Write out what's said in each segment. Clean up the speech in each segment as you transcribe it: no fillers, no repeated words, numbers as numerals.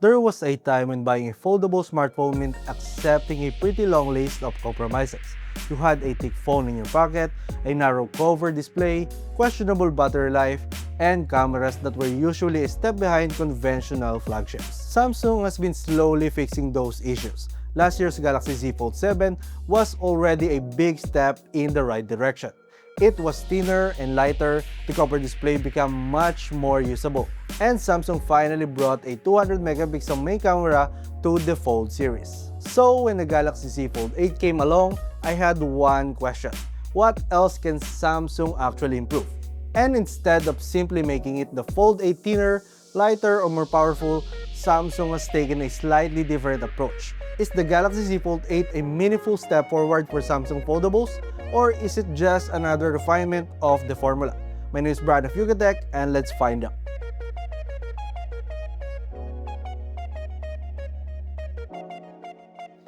There was a time when buying a foldable smartphone meant accepting a pretty long list of compromises. You had a thick phone in your pocket, a narrow cover display, questionable battery life, and cameras that were usually a step behind conventional flagships. Samsung has been slowly fixing those issues. Last year's Galaxy Z Fold 7 was already a big step in the right direction. It was thinner and lighter, the cover display became much more usable, and Samsung finally brought a 200 megapixel main camera to the Fold series. So when the Galaxy Z Fold 8 came along, I had one question: what else can Samsung actually improve? And instead of simply making it the Fold 8 thinner, lighter, or more powerful, Samsung has taken a slightly different approach. Is the Galaxy Z Fold 8 a meaningful step forward for Samsung Foldables? Or is it just another refinement of the formula? My name is Brad of Yugatech, and let's find out.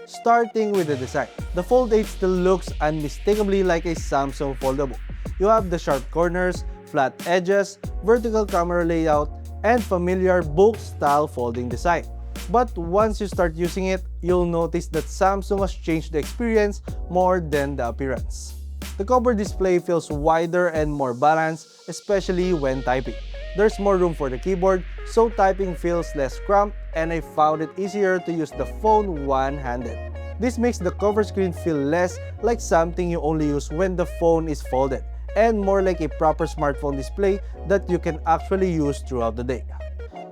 Starting with the design, the Fold 8 still looks unmistakably like a Samsung Foldable. You have the sharp corners, flat edges, vertical camera layout, and familiar book-style folding design. But once you start using it, you'll notice that Samsung has changed the experience more than the appearance. The cover display feels wider and more balanced, especially when typing. There's more room for the keyboard, so typing feels less cramped, and I found it easier to use the phone one-handed. This makes the cover screen feel less like something you only use when the phone is folded, and more like a proper smartphone display that you can actually use throughout the day.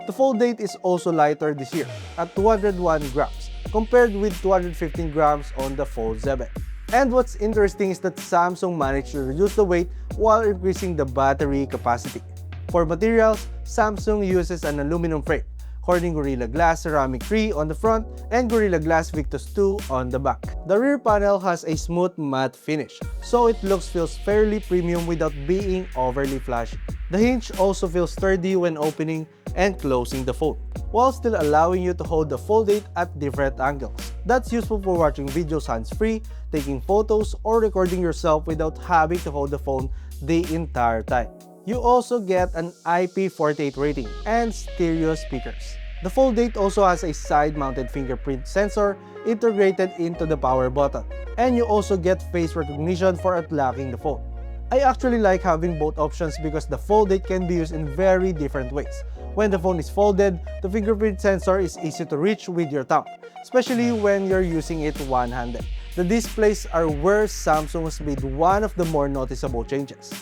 The Fold 8 is also lighter this year at 201 grams compared with 215 grams on the Fold 7. And what's interesting is that Samsung managed to reduce the weight while increasing the battery capacity. For materials, Samsung uses an aluminum frame, Corning Gorilla Glass Ceramic 3 on the front and Gorilla Glass Victus 2 on the back. The rear panel has a smooth matte finish, so it feels fairly premium without being overly flashy. The hinge also feels sturdy when opening and closing the phone, while still allowing you to hold the Fold 8 at different angles. That's useful for watching videos hands-free, taking photos, or recording yourself without having to hold the phone the entire time. You also get an IP48 rating and stereo speakers. The Fold 8 also has a side-mounted fingerprint sensor integrated into the power button, and you also get face recognition for unlocking the phone. I actually like having both options because the Fold 8 can be used in very different ways. When the phone is folded, the fingerprint sensor is easy to reach with your thumb, especially when you're using it one-handed. The displays are where Samsung has made one of the more noticeable changes.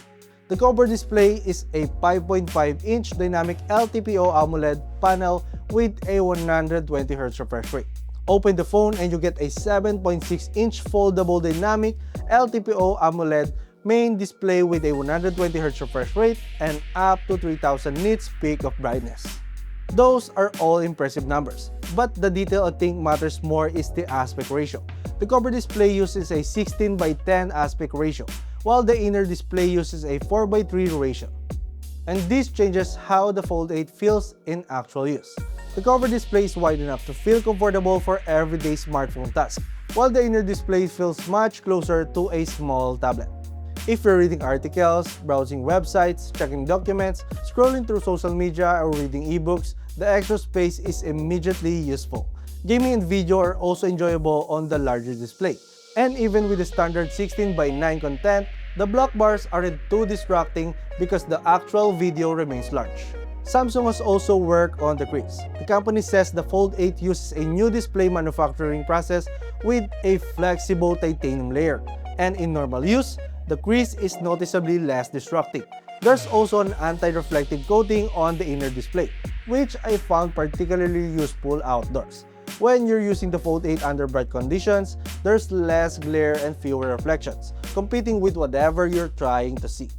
The cover display is a 5.5-inch dynamic LTPO AMOLED panel with a 120Hz refresh rate. Open the phone and you get a 7.6-inch foldable dynamic LTPO AMOLED main display with a 120Hz refresh rate and up to 3000 nits peak of brightness. Those are all impressive numbers, but the detail I think matters more is the aspect ratio. The cover display uses a 16:10 aspect ratio, while the inner display uses a 4:3 ratio. And this changes how the Fold 8 feels in actual use. The cover display is wide enough to feel comfortable for everyday smartphone tasks, while the inner display feels much closer to a small tablet. If you're reading articles, browsing websites, checking documents, scrolling through social media, or reading ebooks, the extra space is immediately useful. Gaming and video are also enjoyable on the larger display. And even with the standard 16:9 content, the block bars aren't too distracting because the actual video remains large. Samsung has also worked on the crease. The company says the Fold 8 uses a new display manufacturing process with a flexible titanium layer, and in normal use, the crease is noticeably less distracting. There's also an anti-reflective coating on the inner display, which I found particularly useful outdoors. When you're using the Fold 8 under bright conditions, there's less glare and fewer reflections, competing with whatever you're trying to see.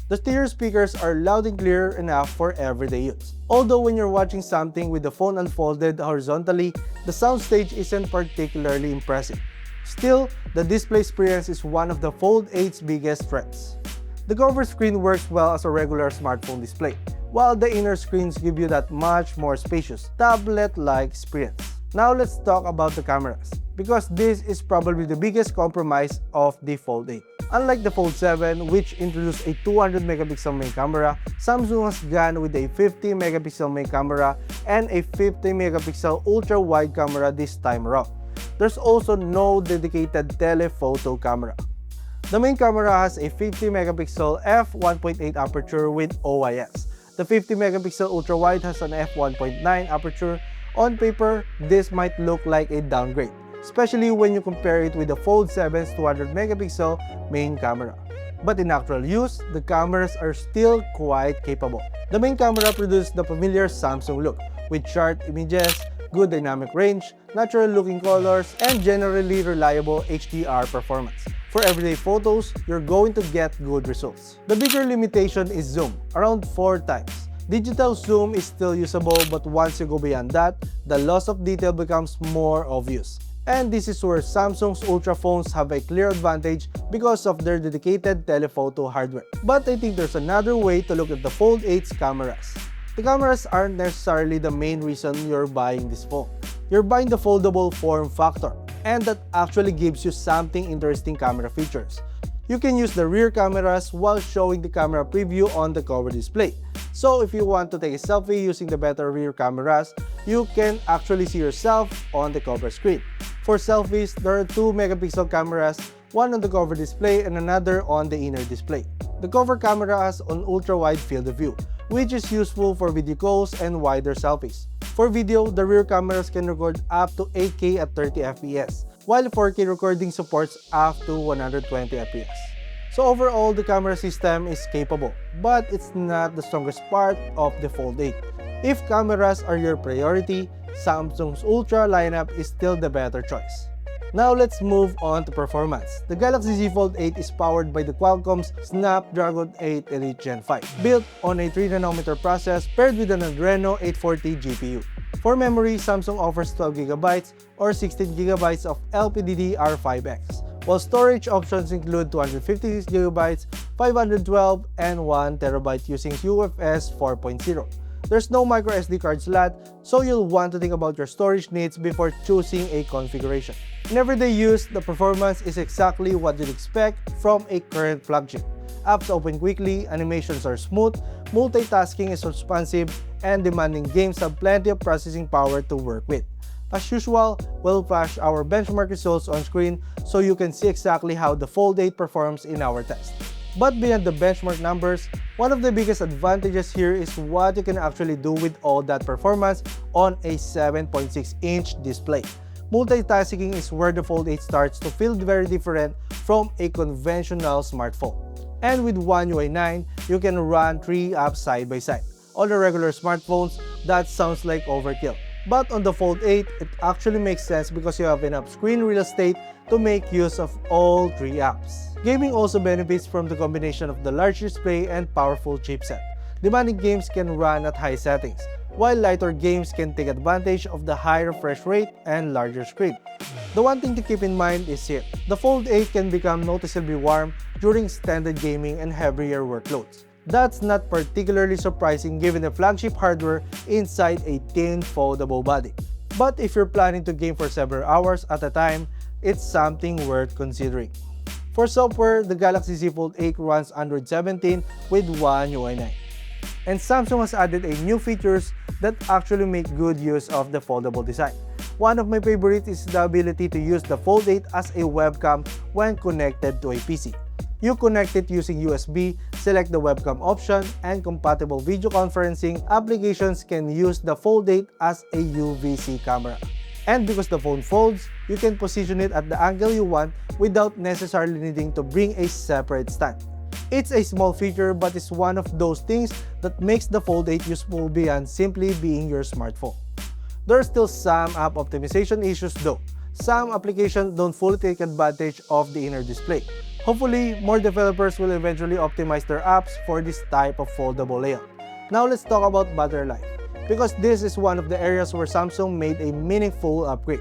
The stereo speakers are loud and clear enough for everyday use. Although when you're watching something with the phone unfolded horizontally, the soundstage isn't particularly impressive. Still, the display experience is one of the Fold 8's biggest strengths. The cover screen works well as a regular smartphone display, while the inner screens give you that much more spacious, tablet-like experience. Now let's talk about the cameras, because this is probably the biggest compromise of the Fold 8. Unlike the Fold 7, which introduced a 200 megapixel main camera, Samsung has gone with a 50 megapixel main camera and a 50 megapixel ultra-wide camera this time around. There's also no dedicated telephoto camera. The main camera has a 50 megapixel f1.8 aperture with OIS. The 50 megapixel ultra-wide has an f1.9 aperture. On paper, this might look like a downgrade, especially when you compare it with the Fold 7's 200 megapixel main camera. But in actual use, the cameras are still quite capable. The main camera produces the familiar Samsung look, with sharp images, good dynamic range, natural-looking colors, and generally reliable HDR performance. For everyday photos, you're going to get good results. The bigger limitation is zoom, around 4 times. Digital zoom is still usable, but once you go beyond that, the loss of detail becomes more obvious. And this is where Samsung's Ultra phones have a clear advantage because of their dedicated telephoto hardware. But I think there's another way to look at the Fold 8's cameras. The cameras aren't necessarily the main reason you're buying this phone. You're buying the foldable form factor, and that actually gives you something interesting camera features. You can use the rear cameras while showing the camera preview on the cover display. So if you want to take a selfie using the better rear cameras, you can actually see yourself on the cover screen. For selfies, there are 2 megapixel cameras, one on the cover display and another on the inner display. The cover camera has an ultra-wide field of view, which is useful for video calls and wider selfies. For video, the rear cameras can record up to 8K at 30 FPS, while 4K recording supports up to 120 FPS. So overall, the camera system is capable, but it's not the strongest part of the Fold 8. If cameras are your priority, Samsung's Ultra lineup is still the better choice. Now let's move on to performance. The Galaxy Z Fold 8 is powered by the Qualcomm's Snapdragon 8 Elite Gen 5, built on a 3nm process paired with an Adreno 840 GPU. For memory, Samsung offers 12GB or 16GB of LPDDR5X, while storage options include 256GB, 512, and 1TB using UFS 4.0. There's no microSD card slot, so you'll want to think about your storage needs before choosing a configuration. In everyday use, the performance is exactly what you'd expect from a current flagship. Apps open quickly, animations are smooth, multitasking is responsive, and demanding games have plenty of processing power to work with. As usual, we'll flash our benchmark results on screen so you can see exactly how the Fold 8 performs in our test. But beyond the benchmark numbers, one of the biggest advantages here is what you can actually do with all that performance on a 7.6-inch display. Multitasking is where the Fold 8 starts to feel very different from a conventional smartphone. And with One UI 9, you can run 3 apps side by side. On the regular smartphones, that sounds like overkill. But on the Fold 8, it actually makes sense because you have enough screen real estate to make use of all 3 apps. Gaming also benefits from the combination of the large display and powerful chipset. Demanding games can run at high settings, while lighter games can take advantage of the high refresh rate and larger screen. The one thing to keep in mind is here, the Fold 8 can become noticeably warm during extended gaming and heavier workloads. That's not particularly surprising given the flagship hardware inside a thin foldable body. But if you're planning to game for several hours at a time, it's something worth considering. For software, the Galaxy Z Fold 8 runs Android 17 with One UI 9. And Samsung has added a new features that actually make good use of the foldable design. One of my favorites is the ability to use the Fold 8 as a webcam when connected to a PC. You connect it using USB, select the webcam option, and compatible video conferencing applications can use the Fold 8 as a UVC camera. And because the phone folds, you can position it at the angle you want without necessarily needing to bring a separate stand. It's a small feature, but it's one of those things that makes the Fold 8 useful beyond simply being your smartphone. There are still some app optimization issues though. Some applications don't fully take advantage of the inner display. Hopefully, more developers will eventually optimize their apps for this type of foldable layout. Now let's talk about battery life, because this is one of the areas where Samsung made a meaningful upgrade.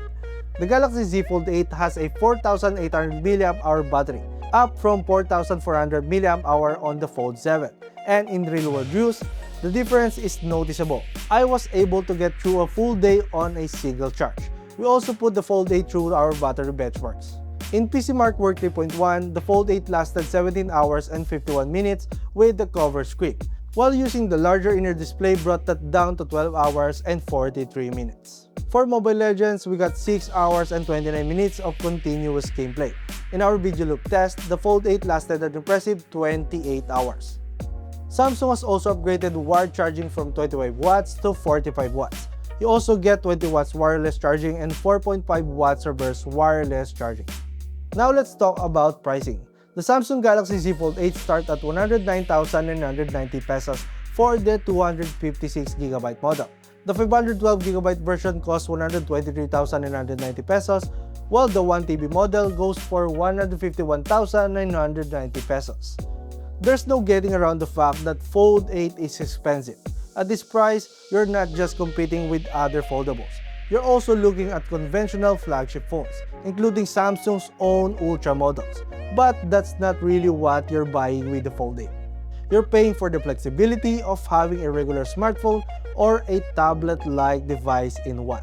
The Galaxy Z Fold 8 has a 4,800 mAh battery, up from 4,400 mAh on the Fold 7. And in real-world use, the difference is noticeable. I was able to get through a full day on a single charge. We also put the Fold 8 through our battery benchmarks. In PC Mark Work 3.1, the Fold 8 lasted 17 hours and 51 minutes with the cover squeak, while using the larger inner display brought that down to 12 hours and 43 minutes. For Mobile Legends, we got 6 hours and 29 minutes of continuous gameplay. In our video loop test, the Fold 8 lasted an impressive 28 hours. Samsung has also upgraded wired charging from 25 watts to 45 watts. You also get 20 watts wireless charging and 4.5 watts reverse wireless charging. Now let's talk about pricing. The Samsung Galaxy Z Fold 8 start at 109,990 pesos for the 256GB model. The 512GB version costs 123,990 pesos, while the 1TB model goes for 151,990 pesos. There's no getting around the fact that Fold 8 is expensive. At this price, you're not just competing with other foldables. You're also looking at conventional flagship phones, including Samsung's own Ultra models. But that's not really what you're buying with the Fold 8. You're paying for the flexibility of having a regular smartphone or a tablet-like device in one.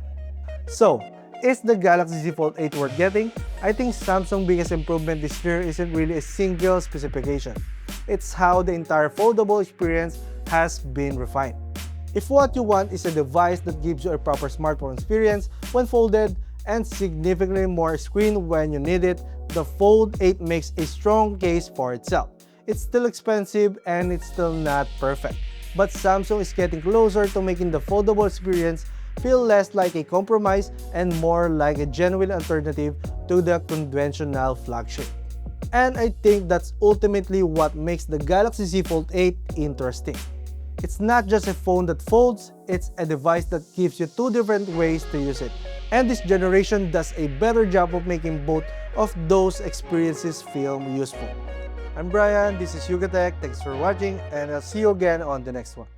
So, is the Galaxy Z Fold 8 worth getting? I think Samsung's biggest improvement this year isn't really a single specification. It's how the entire foldable experience has been refined. If what you want is a device that gives you a proper smartphone experience when folded and significantly more screen when you need it, the Fold 8 makes a strong case for itself. It's still expensive and it's still not perfect, but Samsung is getting closer to making the foldable experience feel less like a compromise and more like a genuine alternative to the conventional flagship. And I think that's ultimately what makes the Galaxy Z Fold 8 interesting. It's not just a phone that folds, it's a device that gives you two different ways to use it. And this generation does a better job of making both of those experiences feel useful. I'm Brian, this is YugaTech, thanks for watching, and I'll see you again on the next one.